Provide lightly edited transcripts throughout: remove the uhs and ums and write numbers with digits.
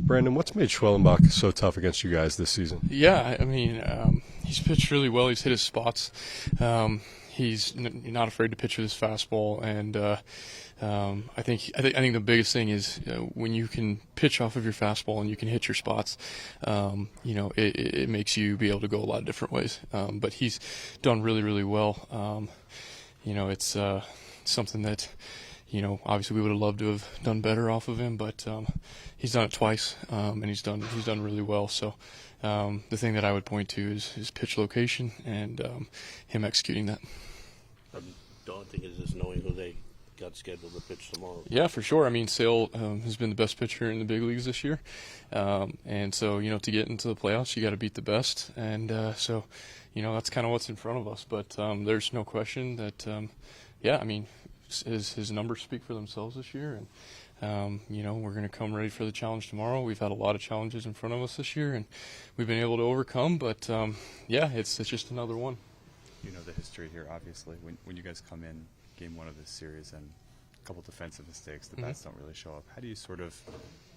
Brandon, what's made Schwellenbach so tough against you guys this season? Yeah, I mean, he's pitched really well. He's hit his spots. He's not afraid to pitch with his fastball, and I think the biggest thing is when you can pitch off of your fastball and you can hit your spots, it makes you be able to go a lot of different ways. But he's done really, really well. It's something that, obviously we would have loved to have done better off of him, but he's done it twice, and he's done really well. So the thing that I would point to is his pitch location and him executing that. How daunting is this knowing who they got scheduled to pitch tomorrow? Yeah, for sure. I mean, Sale has been the best pitcher in the big leagues this year, and so to get into the playoffs, you got to beat the best, and so that's kind of what's in front of us. But there's no question that his numbers speak for themselves this year, and we're going to come ready for the challenge tomorrow. We've had a lot of challenges in front of us this year, and we've been able to overcome. But it's just another one. You know the history here, obviously. When you guys come in game one of this series and a couple defensive mistakes, the bats don't really show up. How do you sort of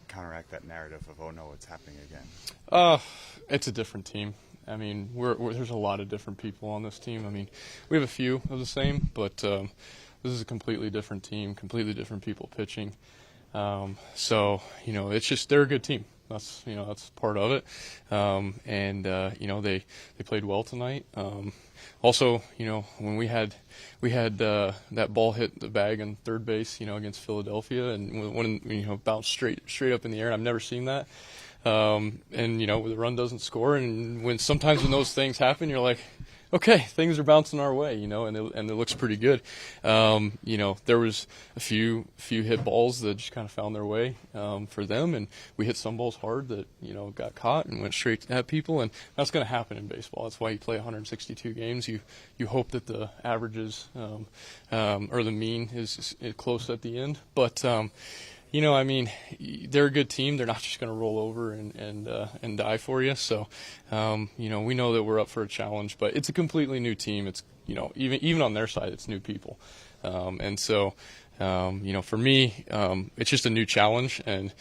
counteract that narrative of, oh no, it's happening again? It's a different team. I mean, there's a lot of different people on this team. I mean, we have a few of the same, but this is a completely different team, completely different people pitching. It's just they're a good team. That's part of it. They played well tonight. Also, when we had that ball hit the bag on third base, against Philadelphia, and when bounced straight up in the air. I've never seen that. The run doesn't score, and sometimes when those things happen, you're like, okay, things are bouncing our way, and it looks pretty good. There was a few hit balls that just kind of found their way for them, and we hit some balls hard that got caught and went straight at people, and that's going to happen in baseball. That's why you play 162 games. You hope that the averages or the mean is close at the end, but. They're a good team. They're not just going to roll over and die for you. So, we know that we're up for a challenge, but it's a completely new team. It's, even on their side, it's new people. For me, it's just a new challenge, and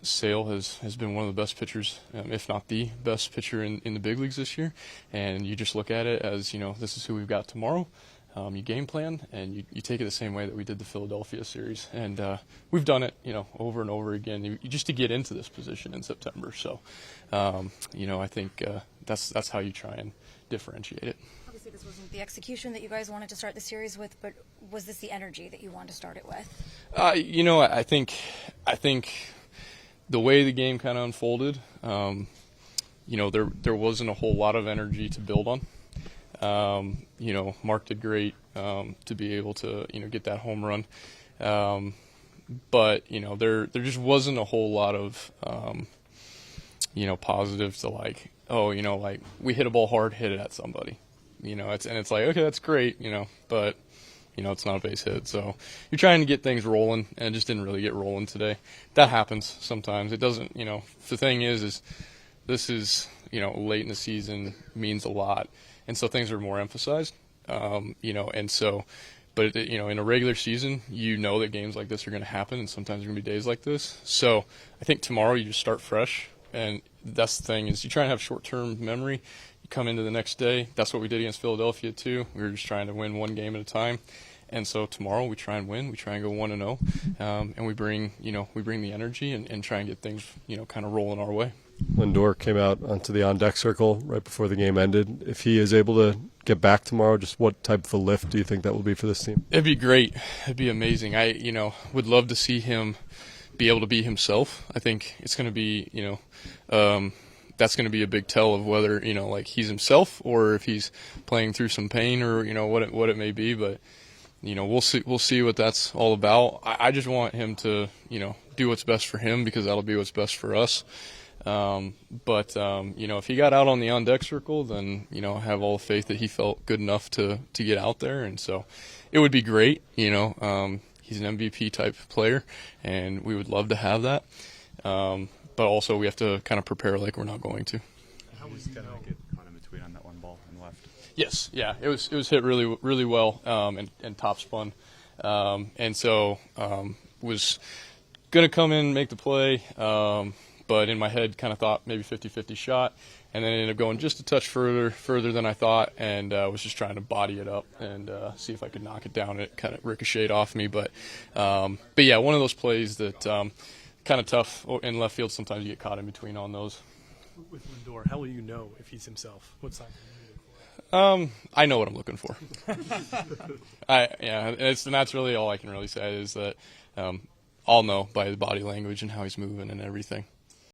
Sale has been one of the best pitchers, if not the best pitcher in the big leagues this year. And you just look at it as, this is who we've got tomorrow. You game plan, and you take it the same way that we did the Philadelphia series. And we've done it, over and over again, just to get into this position in September. So, I think that's how you try and differentiate it. Obviously, this wasn't the execution that you guys wanted to start the series with, but was this the energy that you wanted to start it with? I think the way the game kind of unfolded, there wasn't a whole lot of energy to build on. Mark did great to be able to get that home run, but there just wasn't a whole lot of positive to we hit a ball hard, hit it at somebody, it's like, okay, that's great, but it's not a base hit, so you're trying to get things rolling, and it just didn't really get rolling today. That happens sometimes. It doesn't. The thing is this is late in the season, means a lot. And so things are more emphasized, but in a regular season, that games like this are going to happen, and sometimes there are going to be days like this. So I think tomorrow you just start fresh, and that's the thing is you try and have short-term memory. You come into the next day. That's what we did against Philadelphia too. We were just trying to win one game at a time. And so tomorrow we try and win. We try and go 1-0, and we bring the energy and try and get things kind of rolling our way. Lindor came out onto the on-deck circle right before the game ended. If he is able to get back tomorrow, just what type of a lift do you think that will be for this team? It'd be great. It'd be amazing. I would love to see him be able to be himself. I think it's going to be that's going to be a big tell of whether he's himself or if he's playing through some pain or what it may be. But we'll see what that's all about. I just want him to do what's best for him, because that'll be what's best for us. If he got out on the on-deck circle, then, I have all the faith that he felt good enough to get out there. And so it would be great. He's an MVP type player, and we would love to have that. But also we have to kind of prepare like we're not going to. How was get caught in between on that one ball and left? Yes. Yeah. It was hit really, really well, and top spun. Was going to come in and make the play. but in my head kind of thought maybe 50-50 shot, and then it ended up going just a touch further than I thought, and was just trying to body it up and see if I could knock it down. It kind of ricocheted off me, but yeah, one of those plays that kind of tough in left field. Sometimes you get caught in between on those. With Lindor, how will you know if he's himself? What signs are you looking for? I know what I'm looking for. And that's really all I can really say is that I'll know by his body language and how he's moving and everything.